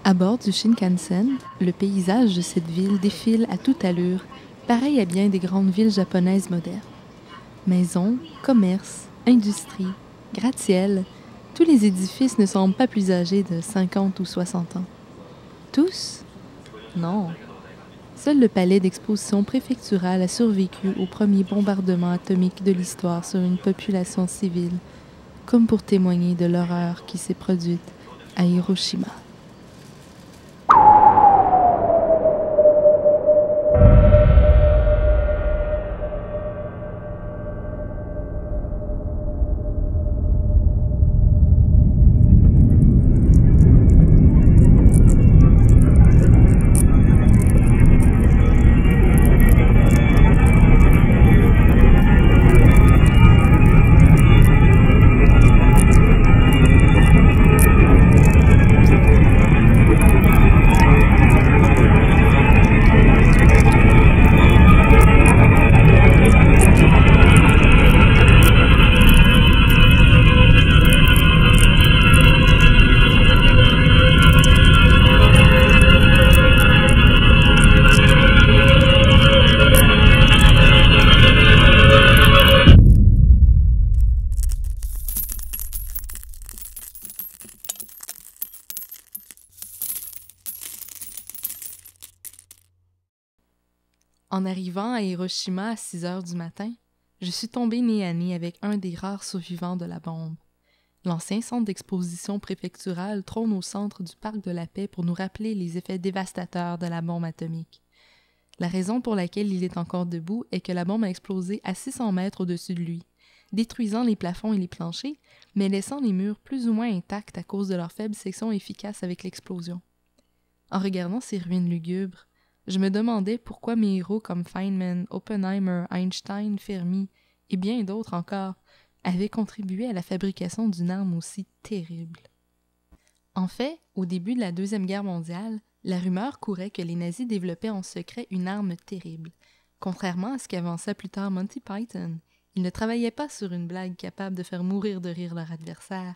À bord du Shinkansen, le paysage de cette ville défile à toute allure, pareil à bien des grandes villes japonaises modernes. Maisons, commerces, industries, gratte-ciel, tous les édifices ne semblent pas plus âgés de 50 ou 60 ans. Tous? Non. Seul le palais d'exposition préfectural a survécu au premier bombardement atomique de l'histoire sur une population civile, comme pour témoigner de l'horreur qui s'est produite à Hiroshima. En arrivant à Hiroshima à 6 heures du matin, je suis tombée nez à nez avec un des rares survivants de la bombe. L'ancien centre d'exposition préfectural trône au centre du Parc de la Paix pour nous rappeler les effets dévastateurs de la bombe atomique. La raison pour laquelle il est encore debout est que la bombe a explosé à 600 mètres au-dessus de lui, détruisant les plafonds et les planchers, mais laissant les murs plus ou moins intacts à cause de leur faible section efficace avec l'explosion. En regardant ces ruines lugubres, je me demandais pourquoi mes héros comme Feynman, Oppenheimer, Einstein, Fermi et bien d'autres encore avaient contribué à la fabrication d'une arme aussi terrible. En fait, au début de la Deuxième Guerre mondiale, la rumeur courait que les nazis développaient en secret une arme terrible. Contrairement à ce qu'avança plus tard Monty Python, ils ne travaillaient pas sur une blague capable de faire mourir de rire leur adversaire,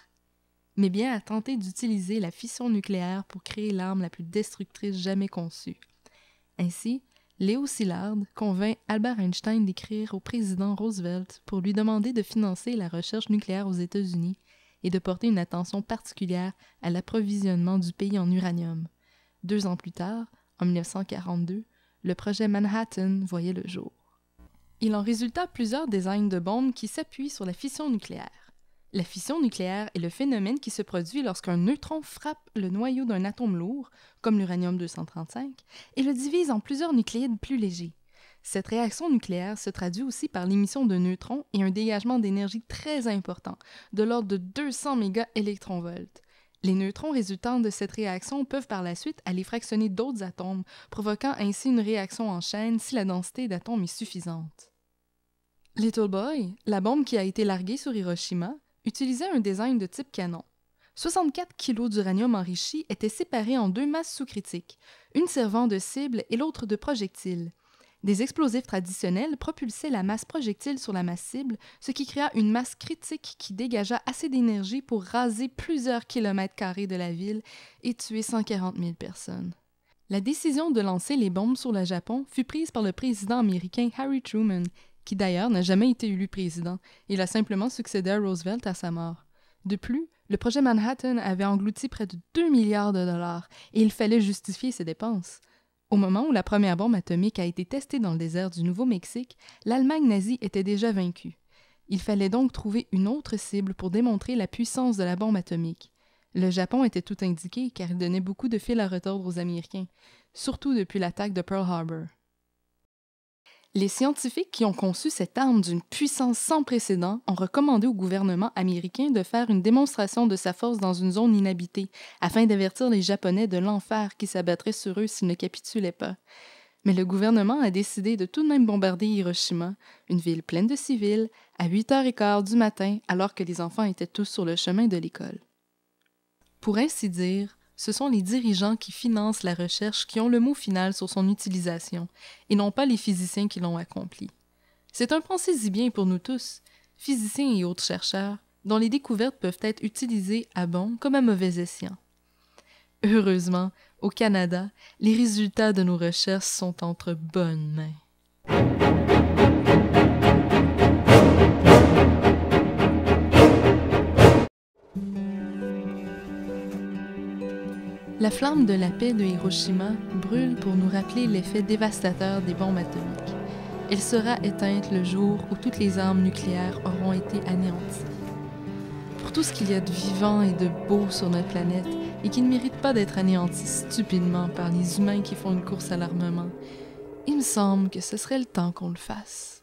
mais bien à tenter d'utiliser la fission nucléaire pour créer l'arme la plus destructrice jamais conçue. Ainsi, Léo Szilard convainc Albert Einstein d'écrire au président Roosevelt pour lui demander de financer la recherche nucléaire aux États-Unis et de porter une attention particulière à l'approvisionnement du pays en uranium. 2 ans plus tard, en 1942, le projet Manhattan voyait le jour. Il en résulta plusieurs designs de bombes qui s'appuient sur la fission nucléaire. La fission nucléaire est le phénomène qui se produit lorsqu'un neutron frappe le noyau d'un atome lourd, comme l'uranium-235, et le divise en plusieurs nucléides plus légers. Cette réaction nucléaire se traduit aussi par l'émission de neutrons et un dégagement d'énergie très important, de l'ordre de 200 mégaélectronvolts. Les neutrons résultant de cette réaction peuvent par la suite aller fractionner d'autres atomes, provoquant ainsi une réaction en chaîne si la densité d'atomes est suffisante. Little Boy, la bombe qui a été larguée sur Hiroshima, utilisait un design de type canon. 64 kg d'uranium enrichi étaient séparés en 2 masses sous-critiques, une servant de cible et l'autre de projectile. Des explosifs traditionnels propulsaient la masse projectile sur la masse cible, ce qui créa une masse critique qui dégagea assez d'énergie pour raser plusieurs kilomètres carrés de la ville et tuer 140 000 personnes. La décision de lancer les bombes sur le Japon fut prise par le président américain Harry Truman, qui d'ailleurs n'a jamais été élu président. Il a simplement succédé à Roosevelt à sa mort. De plus, le projet Manhattan avait englouti près de 2 milliards de dollars et il fallait justifier ses dépenses. Au moment où la première bombe atomique a été testée dans le désert du Nouveau-Mexique, l'Allemagne nazie était déjà vaincue. Il fallait donc trouver une autre cible pour démontrer la puissance de la bombe atomique. Le Japon était tout indiqué car il donnait beaucoup de fil à retordre aux Américains, surtout depuis l'attaque de Pearl Harbor. Les scientifiques qui ont conçu cette arme d'une puissance sans précédent ont recommandé au gouvernement américain de faire une démonstration de sa force dans une zone inhabitée, afin d'avertir les Japonais de l'enfer qui s'abattrait sur eux s'ils ne capitulaient pas. Mais le gouvernement a décidé de tout de même bombarder Hiroshima, une ville pleine de civils, à 8h15 du matin, alors que les enfants étaient tous sur le chemin de l'école. Pour ainsi dire, ce sont les dirigeants qui financent la recherche qui ont le mot final sur son utilisation, et non pas les physiciens qui l'ont accompli. C'est un pensez-y bien pour nous tous, physiciens et autres chercheurs, dont les découvertes peuvent être utilisées à bon comme à mauvais escient. Heureusement, au Canada, les résultats de nos recherches sont entre bonnes mains. La flamme de la paix de Hiroshima brûle pour nous rappeler l'effet dévastateur des bombes atomiques. Elle sera éteinte le jour où toutes les armes nucléaires auront été anéanties. Pour tout ce qu'il y a de vivant et de beau sur notre planète et qui ne mérite pas d'être anéanti stupidement par les humains qui font une course à l'armement, il me semble que ce serait le temps qu'on le fasse.